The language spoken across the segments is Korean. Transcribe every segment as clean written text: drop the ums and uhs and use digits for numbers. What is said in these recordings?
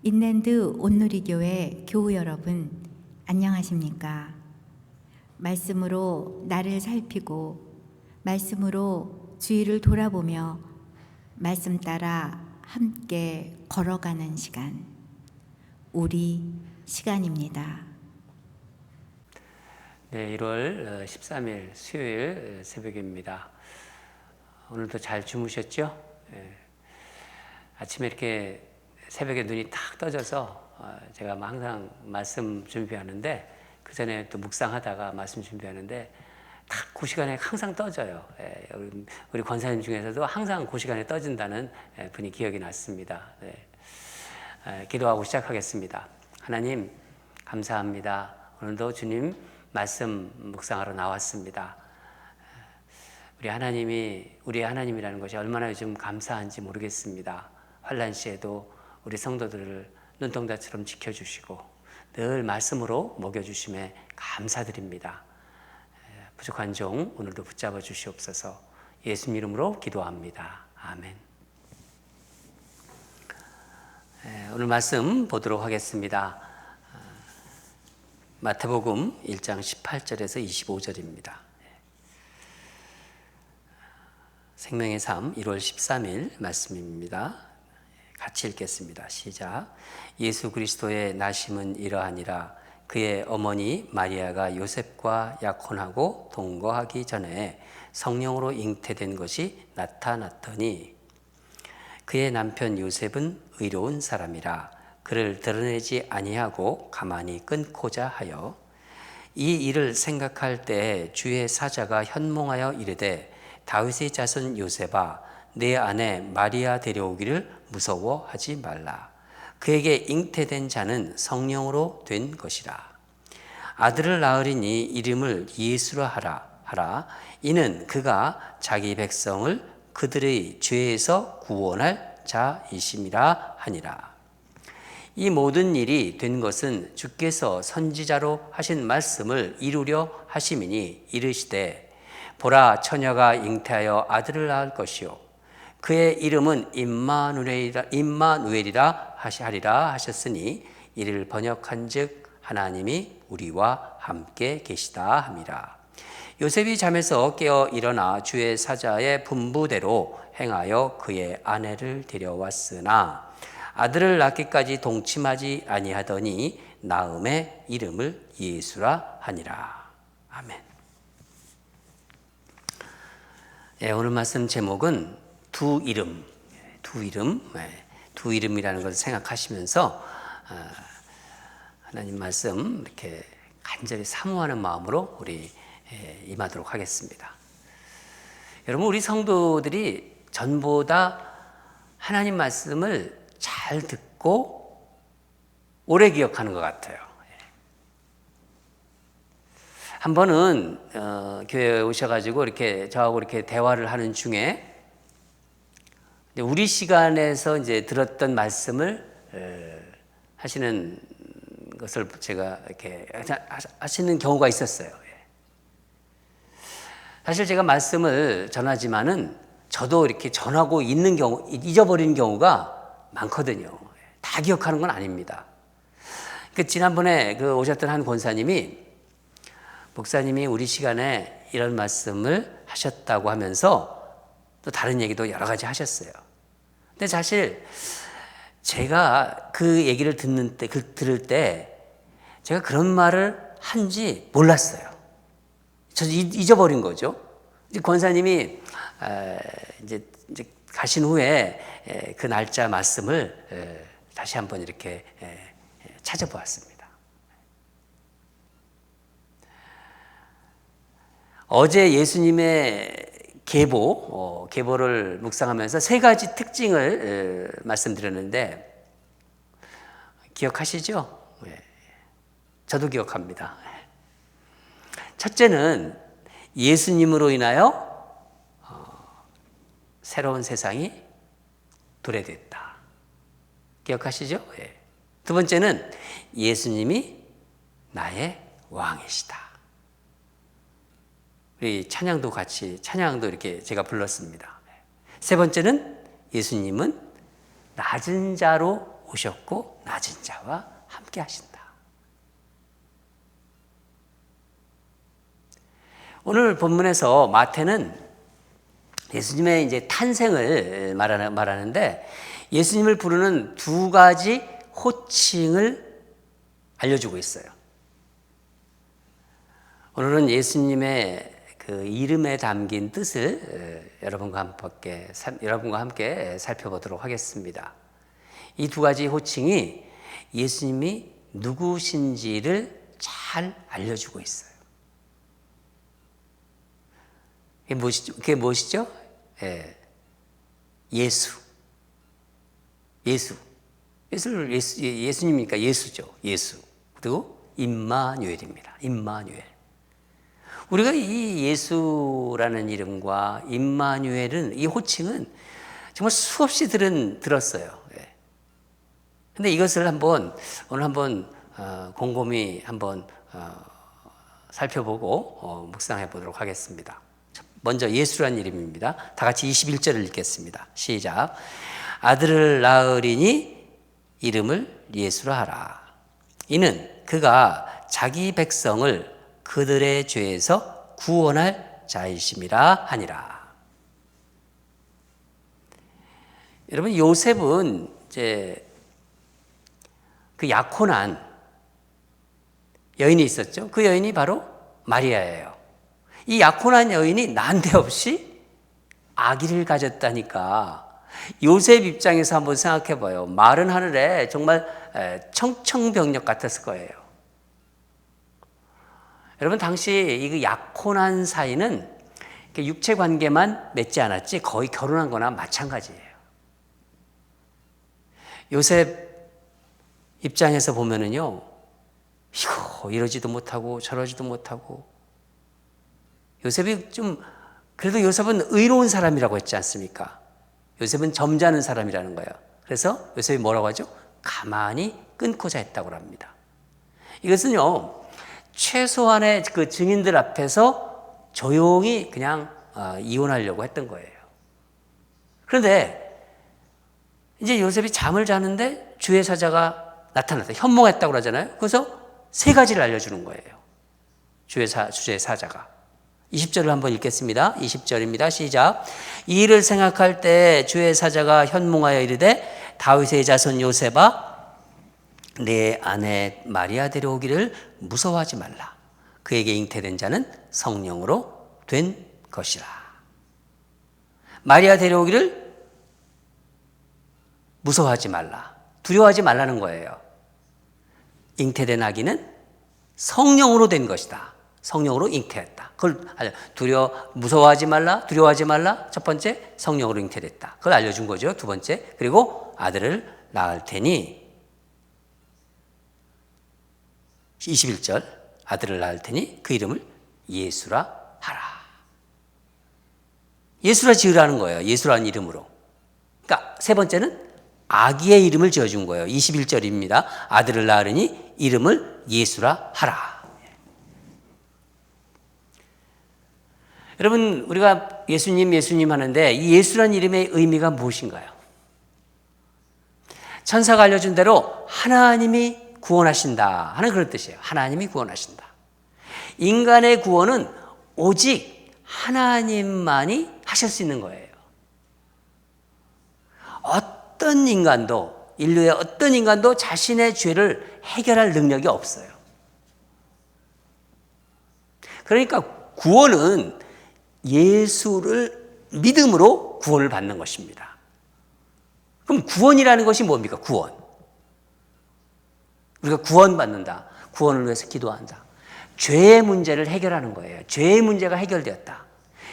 인랜드 온누리교회 교우 여러분, 안녕하십니까? 말씀으로 나를 살피고 말씀으로 주위를 돌아보며 말씀 따라 함께 걸어가는 시간, 우리 시간입니다. 네, 1월 13일 수요일 새벽입니다. 오늘도 잘 주무셨죠? 아침에 이렇게 새벽에 눈이 탁 떠져서 제가 항상 말씀 준비하는데, 그 전에 또 묵상하다가 말씀 준비하는데 딱 그 시간에 항상 떠져요. 우리 권사님 중에서도 항상 그 시간에 떠진다는 분이 기억이 났습니다. 기도하고 시작하겠습니다. 하나님 감사합니다. 오늘도 주님 말씀 묵상하러 나왔습니다. 우리 하나님이라는 것이 얼마나 요즘 감사한지 모르겠습니다. 환난 시에도 우리 성도들을 눈동자처럼 지켜주시고 늘 말씀으로 먹여주심에 감사드립니다. 부족한 종 오늘도 붙잡아 주시옵소서. 예수님 이름으로 기도합니다. 아멘. 오늘 말씀 보도록 하겠습니다. 마태복음 1장 18절에서 25절입니다. 생명의 삶 1월 13일 말씀입니다. 같이 읽겠습니다. 시작. 예수 그리스도의 나심은 이러하니라. 그의 어머니 마리아가 요셉과 약혼하고 동거하기 전에 성령으로 잉태된 것이 나타났더니 그의 남편 요셉은 의로운 사람이라 그를 드러내지 아니하고 가만히 끊고자 하여 이 일을 생각할 때 주의 사자가 현몽하여 이르되 다윗의 자손 요셉아 내 아내 마리아 데려오기를 무서워하지 말라. 그에게 잉태된 자는 성령으로 된 것이라. 아들을 낳으리니 이름을 예수라 하라. 이는 그가 자기 백성을 그들의 죄에서 구원할 자이심이라 하니라. 이 모든 일이 된 것은 주께서 선지자로 하신 말씀을 이루려 하심이니 이르시되 보라 처녀가 잉태하여 아들을 낳을 것이요 그의 이름은 임마누엘이라 하리라 하셨으니 이를 번역한즉 하나님이 우리와 함께 계시다 함이라. 요셉이 잠에서 깨어 일어나 주의 사자의 분부대로 행하여 그의 아내를 데려왔으나 아들을 낳기까지 동침하지 아니하더니 낳음의 이름을 예수라 하니라. 아멘. 오늘 말씀 제목은 두 이름이라는 것을 생각하시면서 하나님 말씀 이렇게 간절히 사모하는 마음으로 우리 임하도록 하겠습니다. 여러분, 우리 성도들이 전보다 하나님 말씀을 잘 듣고 오래 기억하는 것 같아요. 한 번은 교회에 오셔가지고 이렇게 저하고 이렇게 대화를 하는 중에 우리 시간에서 이제 들었던 말씀을 하시는 것을 제가 이렇게 하시는 경우가 있었어요. 사실 제가 말씀을 전하지만은 저도 이렇게 전하고 있는 경우, 잊어버리는 경우가 많거든요. 다 기억하는 건 아닙니다. 지난번에 오셨던 한 권사님이 목사님이 우리 시간에 이런 말씀을 하셨다고 하면서 또 다른 얘기도 여러 가지 하셨어요. 근데 사실 제가 그 얘기를 들을 때 제가 그런 말을 한지 몰랐어요. 저 잊어버린 거죠. 권사님이 이제 가신 후에 그 날짜 말씀을 다시 한번 이렇게 찾아보았습니다. 어제 예수님의 계보를 묵상하면서 세 가지 특징을 말씀드렸는데 기억하시죠? 저도 기억합니다. 첫째는 예수님으로 인하여 새로운 세상이 도래됐다. 기억하시죠? 두 번째는 예수님이 나의 왕이시다. 우리 찬양도 이렇게 제가 불렀습니다. 세 번째는 예수님은 낮은 자로 오셨고 낮은 자와 함께 하신다. 오늘 본문에서 마태는 예수님의 이제 탄생을 말하는데 예수님을 부르는 두 가지 호칭을 알려주고 있어요. 오늘은 예수님의 그 이름에 담긴 뜻을 여러분과 함께 살펴보도록 하겠습니다. 이 두 가지 호칭이 예수님이 누구신지를 잘 알려주고 있어요. 그게 무엇이죠? 예수님이니까 예수죠. 예수. 그리고 임마누엘입니다. 임마누엘. 우리가 이 예수라는 이름과 임마누엘은, 이 호칭은 정말 수없이 들었어요. 근데 이것을 오늘 한번 곰곰이 한번 살펴보고 묵상해 보도록 하겠습니다. 먼저 예수라는 이름입니다. 다 같이 21절을 읽겠습니다. 시작. 아들을 낳으리니 이름을 예수라 하라. 이는 그가 자기 백성을 그들의 죄에서 구원할 자이심이라 하니라. 여러분, 요셉은 이제 그 약혼한 여인이 있었죠. 그 여인이 바로 마리아예요. 이 약혼한 여인이 난데없이 아기를 가졌다니까 요셉 입장에서 한번 생각해 봐요. 마른 하늘에 정말 청청병력 같았을 거예요. 여러분, 당시 이 약혼한 사이는 육체 관계만 맺지 않았지 거의 결혼한 거나 마찬가지예요. 요셉 입장에서 보면은요, 이거 이러지도 못하고 저러지도 못하고. 요셉이 그래도 요셉은 의로운 사람이라고 했지 않습니까? 요셉은 점잖은 사람이라는 거예요. 그래서 요셉이 뭐라고 하죠? 가만히 끊고자 했다고 합니다. 이것은요, 최소한의 그 증인들 앞에서 조용히 그냥 이혼하려고 했던 거예요. 그런데 이제 요셉이 잠을 자는데 주의 사자가 나타났다. 현몽했다고 그러잖아요. 그래서 세 가지를 알려주는 거예요. 주의 사자가. 20절을 한번 읽겠습니다. 20절입니다. 시작. 이 일을 생각할 때 주의 사자가 현몽하여 이르되 다윗의 자손 요셉아, 내 아내 마리아 데려오기를 무서워하지 말라. 그에게 잉태된 자는 성령으로 된 것이라. 마리아 데려오기를 무서워하지 말라. 두려워하지 말라는 거예요. 잉태된 아기는 성령으로 된 것이다. 성령으로 잉태했다. 그걸 무서워하지 말라, 두려워하지 말라. 첫 번째, 성령으로 잉태됐다. 그걸 알려준 거죠. 두 번째, 그리고 아들을 낳을 테니 21절, 아들을 낳을 테니 그 이름을 예수라 하라. 예수라 지으라는 거예요. 예수라는 이름으로. 그러니까 세 번째는 아기의 이름을 지어준 거예요. 21절입니다. 아들을 낳으니 이름을 예수라 하라. 여러분, 우리가 예수님 하는데 이 예수라는 이름의 의미가 무엇인가요? 천사가 알려준 대로 하나님이 구원하신다 하는 그런 뜻이에요. 하나님이 구원하신다. 인간의 구원은 오직 하나님만이 하실 수 있는 거예요. 어떤 인간도, 인류의 어떤 인간도 자신의 죄를 해결할 능력이 없어요. 그러니까 구원은 예수를 믿음으로 구원을 받는 것입니다. 그럼 구원이라는 것이 뭡니까? 구원. 우리가 구원받는다. 구원을 위해서 기도한다. 죄의 문제를 해결하는 거예요. 죄의 문제가 해결되었다.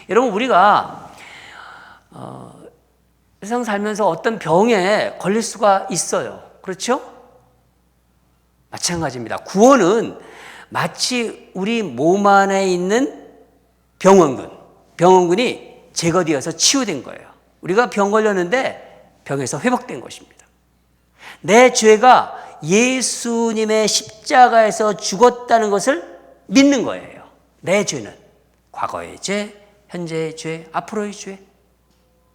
여러분, 우리가 세상 살면서 어떤 병에 걸릴 수가 있어요. 그렇죠? 마찬가지입니다. 구원은 마치 우리 몸 안에 있는 병원군이 제거되어서 치유된 거예요. 우리가 병 걸렸는데 병에서 회복된 것입니다. 내 죄가 예수님의 십자가에서 죽었다는 것을 믿는 거예요. 내 죄는 과거의 죄, 현재의 죄, 앞으로의 죄,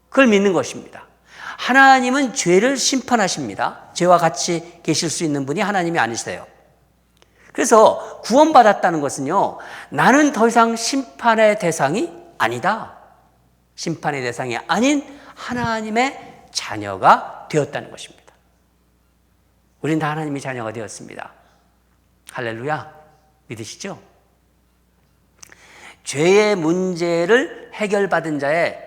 그걸 믿는 것입니다. 하나님은 죄를 심판하십니다. 죄와 같이 계실 수 있는 분이 하나님이 아니세요. 그래서 구원받았다는 것은요, 나는 더 이상 심판의 대상이 아니다. 심판의 대상이 아닌 하나님의 자녀가 되었다는 것입니다. 우린 다 하나님의 자녀가 되었습니다. 할렐루야. 믿으시죠? 죄의 문제를 해결받은 자의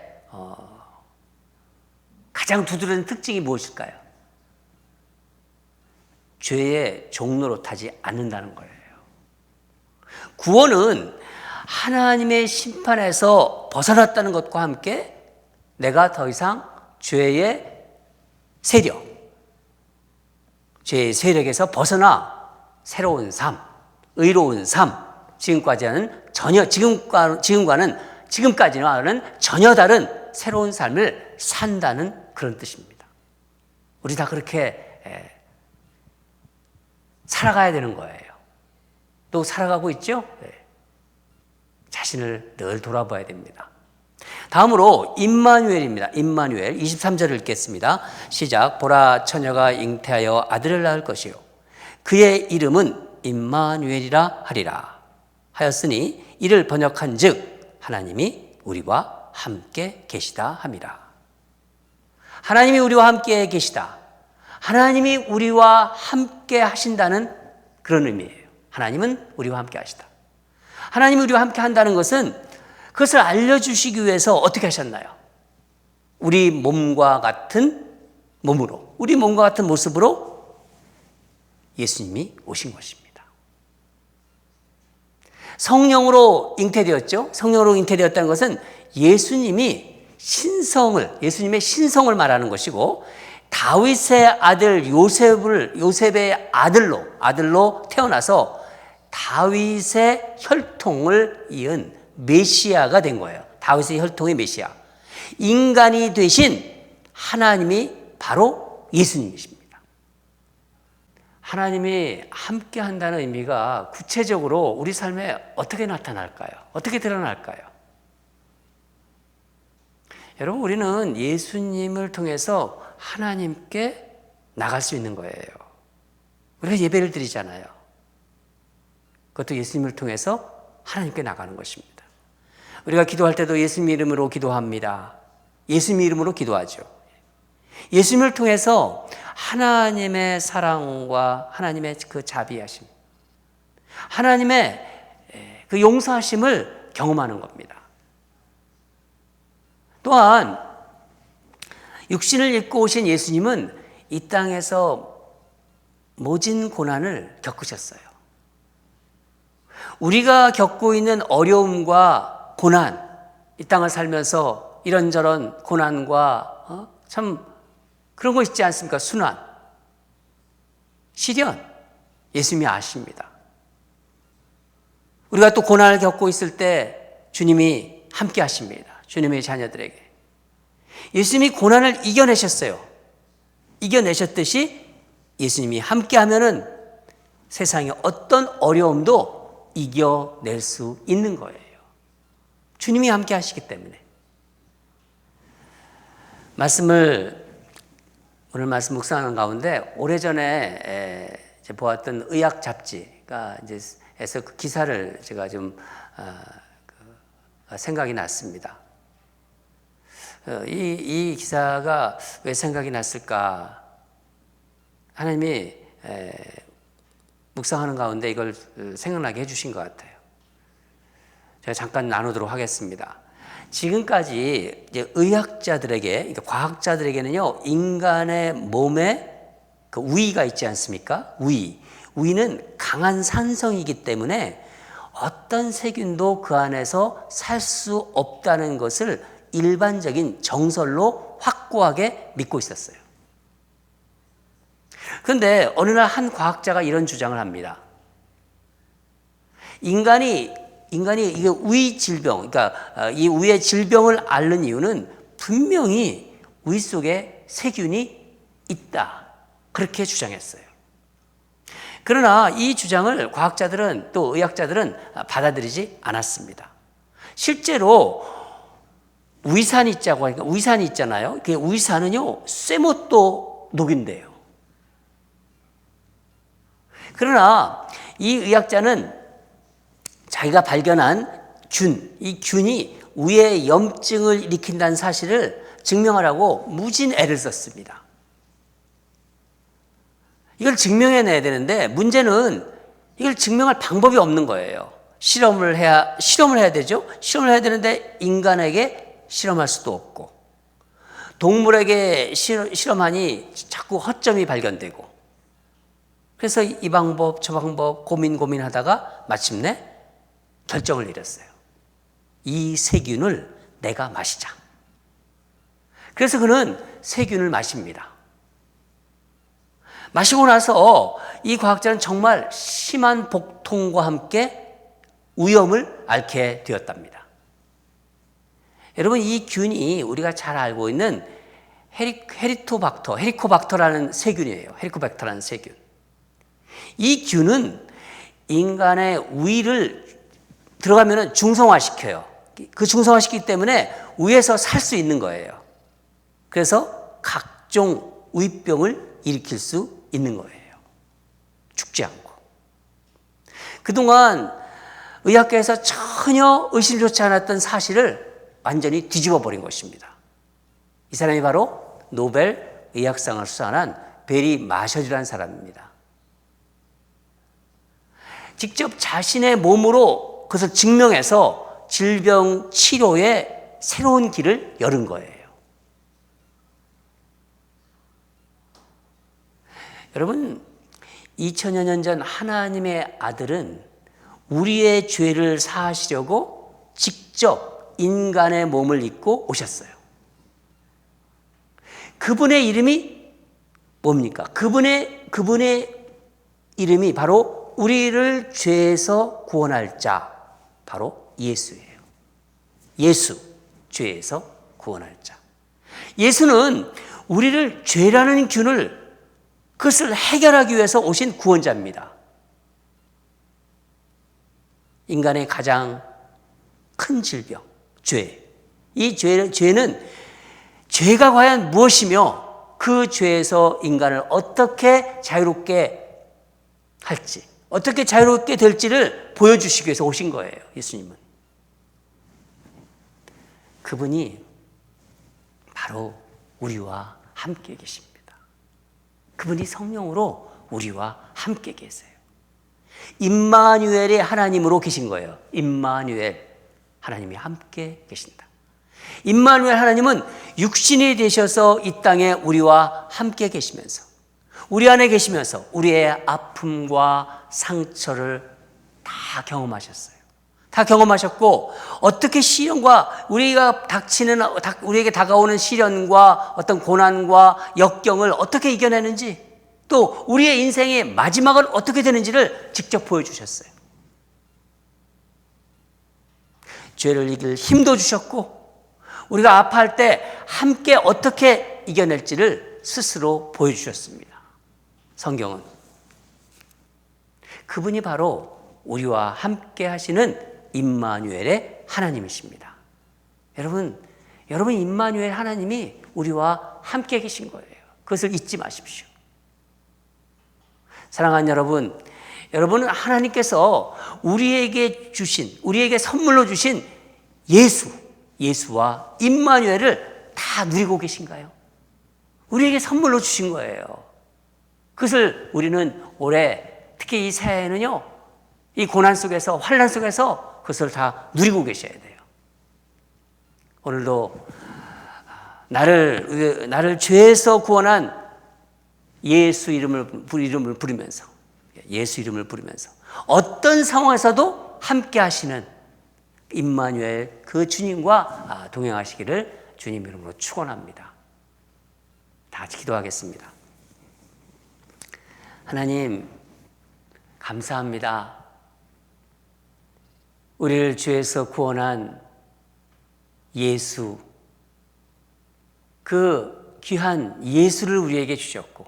가장 두드러진 특징이 무엇일까요? 죄의 종로로 타지 않는다는 거예요. 구원은 하나님의 심판에서 벗어났다는 것과 함께 내가 더 이상 죄의 세력에서 벗어나 새로운 삶, 의로운 삶, 지금까지는 전혀 다른 새로운 삶을 산다는 그런 뜻입니다. 우리 다 그렇게 살아가야 되는 거예요. 또 살아가고 있죠? 자신을 늘 돌아봐야 됩니다. 다음으로 임마누엘입니다. 임마누엘 23절을 읽겠습니다. 시작. 보라, 처녀가 잉태하여 아들을 낳을 것이요 그의 이름은 임마누엘이라 하리라 하였으니 이를 번역한즉 하나님이 우리와 함께 계시다 함이라. 하나님이 우리와 함께 계시다. 하나님이 우리와 함께 하신다는 그런 의미예요. 하나님은 우리와 함께 하시다. 하나님이 우리와 함께 한다는 것은 그것을 알려주시기 위해서 어떻게 하셨나요? 우리 몸과 같은 몸으로, 우리 몸과 같은 모습으로 예수님이 오신 것입니다. 성령으로 잉태되었죠. 성령으로 잉태되었다는 것은 예수님의 신성을 말하는 것이고, 다윗의 아들 요셉의 아들로 태어나서 다윗의 혈통을 이은 메시아가 된 거예요. 다윗의 혈통의 메시아. 인간이 되신 하나님이 바로 예수님이십니다. 하나님이 함께 한다는 의미가 구체적으로 우리 삶에 어떻게 나타날까요? 어떻게 드러날까요? 여러분, 우리는 예수님을 통해서 하나님께 나갈 수 있는 거예요. 우리가 예배를 드리잖아요. 그것도 예수님을 통해서 하나님께 나가는 것입니다. 우리가 기도할 때도 예수님 이름으로 기도합니다. 예수님 이름으로 기도하죠. 예수님을 통해서 하나님의 사랑과 하나님의 그 자비하심, 하나님의 그 용서하심을 경험하는 겁니다. 또한 육신을 입고 오신 예수님은 이 땅에서 모진 고난을 겪으셨어요. 우리가 겪고 있는 어려움과 고난, 이 땅을 살면서 이런저런 고난과 참 그런 거 있지 않습니까? 순환, 시련, 예수님이 아십니다. 우리가 또 고난을 겪고 있을 때 주님이 함께 하십니다. 주님의 자녀들에게. 예수님이 고난을 이겨내셨어요. 이겨내셨듯이 예수님이 함께 하면은 세상의 어떤 어려움도 이겨낼 수 있는 거예요. 주님이 함께 하시기 때문에. 오늘 말씀 묵상하는 가운데 오래전에 보았던 의학 잡지가 에서 그 기사를 제가 좀 생각이 났습니다. 이 기사가 왜 생각이 났을까? 하나님이 묵상하는 가운데 이걸 생각나게 해주신 것 같아요. 제가 잠깐 나누도록 하겠습니다. 지금까지 이제 의학자들에게, 그러니까 과학자들에게는요, 인간의 몸에 그 우위가 있지 않습니까? 우위는 강한 산성이기 때문에 어떤 세균도 그 안에서 살 수 없다는 것을 일반적인 정설로 확고하게 믿고 있었어요. 그런데 어느 날 한 과학자가 이런 주장을 합니다. 인간이 이게 우위 질병, 그러니까 이 우위의 질병을 앓는 이유는 분명히 우위 속에 세균이 있다. 그렇게 주장했어요. 그러나 이 주장을 과학자들은 또 의학자들은 받아들이지 않았습니다. 실제로 위산이 있자고 하니까 위산이 있잖아요. 그 위산은요, 쇠못도 녹인대요. 그러나 이 의학자는 자기가 발견한 이 균이 위에 염증을 일으킨다는 사실을 증명하라고 무진 애를 썼습니다. 이걸 증명해내야 되는데 문제는 이걸 증명할 방법이 없는 거예요. 실험을 해야 되죠. 실험을 해야 되는데 인간에게 실험할 수도 없고 동물에게 실험하니 자꾸 허점이 발견되고 그래서 이 방법 저 방법 고민하다가 마침내 결정을 내렸어요. 이 세균을 내가 마시자. 그래서 그는 세균을 마십니다. 마시고 나서 이 과학자는 정말 심한 복통과 함께 위험을 앓게 되었답니다. 여러분, 이 균이 우리가 잘 알고 있는 헤리코박터라는 세균이에요. 헤리코박터라는 세균. 이 균은 인간의 위를 들어가면 중성화시켜요. 그 중성화시키기 때문에 위에서 살 수 있는 거예요. 그래서 각종 위병을 일으킬 수 있는 거예요. 죽지 않고. 그동안 의학계에서 전혀 의심조차 않았던 사실을 완전히 뒤집어 버린 것입니다. 이 사람이 바로 노벨 의학상을 수상한 베리 마셜이라는 사람입니다. 직접 자신의 몸으로 그것을 증명해서 질병 치료에 새로운 길을 열은 거예요. 여러분, 2000여 년 전 하나님의 아들은 우리의 죄를 사하시려고 직접 인간의 몸을 입고 오셨어요. 그분의 이름이 뭡니까? 그분의 이름이 바로 우리를 죄에서 구원할 자, 바로 예수예요. 예수, 죄에서 구원할 자. 예수는 우리를 죄라는 균을 그것을 해결하기 위해서 오신 구원자입니다. 인간의 가장 큰 질병, 죄. 이 죄는 죄가 과연 무엇이며 그 죄에서 인간을 어떻게 자유롭게 할지, 어떻게 자유롭게 될지를 보여주시기 위해서 오신 거예요, 예수님은. 그분이 바로 우리와 함께 계십니다. 그분이 성령으로 우리와 함께 계세요. 임마누엘의 하나님으로 계신 거예요. 임마누엘, 하나님이 함께 계신다. 임마누엘 하나님은 육신이 되셔서 이 땅에 우리와 함께 계시면서 우리 안에 계시면서 우리의 아픔과 상처를 다 경험하셨어요. 다 경험하셨고 어떻게 시련과 우리에게 다가오는 시련과 어떤 고난과 역경을 어떻게 이겨내는지 또 우리의 인생의 마지막은 어떻게 되는지를 직접 보여주셨어요. 죄를 이길 힘도 주셨고 우리가 아파할 때 함께 어떻게 이겨낼지를 스스로 보여주셨습니다. 성경은 그분이 바로 우리와 함께 하시는 임마누엘의 하나님이십니다. 여러분 임마누엘 하나님이 우리와 함께 계신 거예요. 그것을 잊지 마십시오. 사랑하는 여러분은 하나님께서 우리에게 선물로 주신 예수와 임마누엘을 다 누리고 계신가요? 우리에게 선물로 주신 거예요. 그것을 우리는 올해 특히 이 새해에는요, 이 고난 속에서 환난 속에서 그것을 다 누리고 계셔야 돼요. 오늘도 나를 죄에서 구원한 예수 이름을 부르면서 어떤 상황에서도 함께 하시는 임마누엘 그 주님과 동행하시기를 주님 이름으로 축원합니다. 다 같이 기도하겠습니다. 하나님 감사합니다. 우리를 죄에서 구원한 예수, 그 귀한 예수를 우리에게 주셨고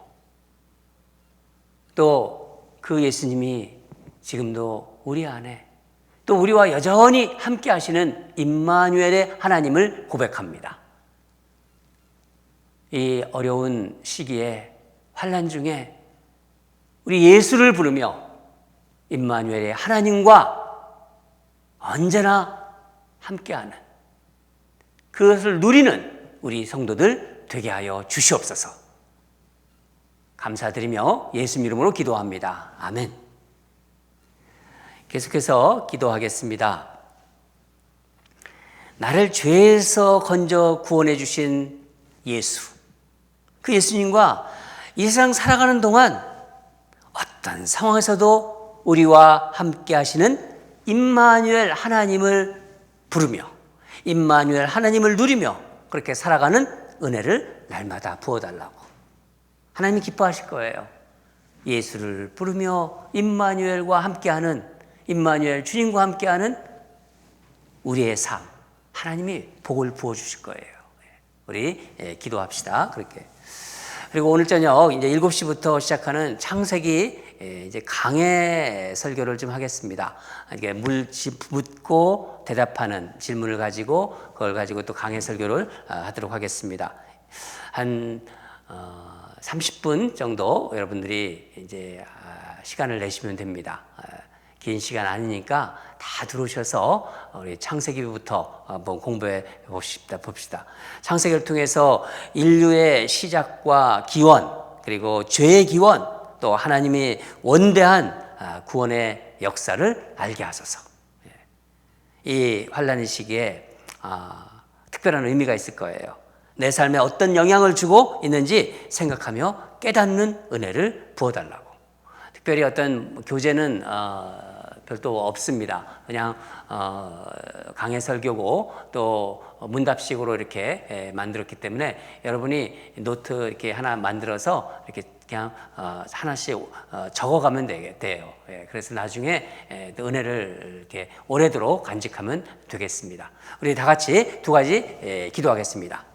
또 그 예수님이 지금도 우리 안에 또 우리와 여전히 함께 하시는 임마누엘의 하나님을 고백합니다. 이 어려운 시기에, 환난 중에 우리 예수를 부르며 임마누엘의 하나님과 언제나 함께하는, 그것을 누리는 우리 성도들 되게 하여 주시옵소서. 감사드리며 예수 이름으로 기도합니다. 아멘. 계속해서 기도하겠습니다. 나를 죄에서 건져 구원해 주신 예수, 그 예수님과 이 세상 살아가는 동안 어떤 상황에서도 우리와 함께 하시는 임마누엘 하나님을 부르며 임마누엘 하나님을 누리며 그렇게 살아가는 은혜를 날마다 부어달라고. 하나님이 기뻐하실 거예요. 예수를 부르며 임마누엘과 함께하는, 임마누엘 주님과 함께하는 우리의 삶, 하나님이 복을 부어주실 거예요. 우리 기도합시다. 그렇게. 그리고 오늘 저녁 이제 7시부터 시작하는 창세기 이제 강해 설교를 좀 하겠습니다. 이게 묻고 대답하는 질문을 가지고 그걸 가지고 또 강해 설교를 하도록 하겠습니다. 한 30분 정도 여러분들이 이제 시간을 내시면 됩니다. 긴 시간 아니니까 다 들어오셔서 우리 창세기부터 한번 공부해 봅시다. 창세기를 통해서 인류의 시작과 기원, 그리고 죄의 기원, 또 하나님이 원대한 구원의 역사를 알게 하소서. 이 환난의 시기에 특별한 의미가 있을 거예요. 내 삶에 어떤 영향을 주고 있는지 생각하며 깨닫는 은혜를 부어달라고. 특별히 어떤 교재는 별도 없습니다. 그냥 강해 설교고 또 문답식으로 이렇게 만들었기 때문에 여러분이 노트 이렇게 하나 만들어서 이렇게 그냥 하나씩 적어가면 돼요. 그래서 나중에 은혜를 이렇게 오래도록 간직하면 되겠습니다. 우리 다 같이 두 가지 기도하겠습니다.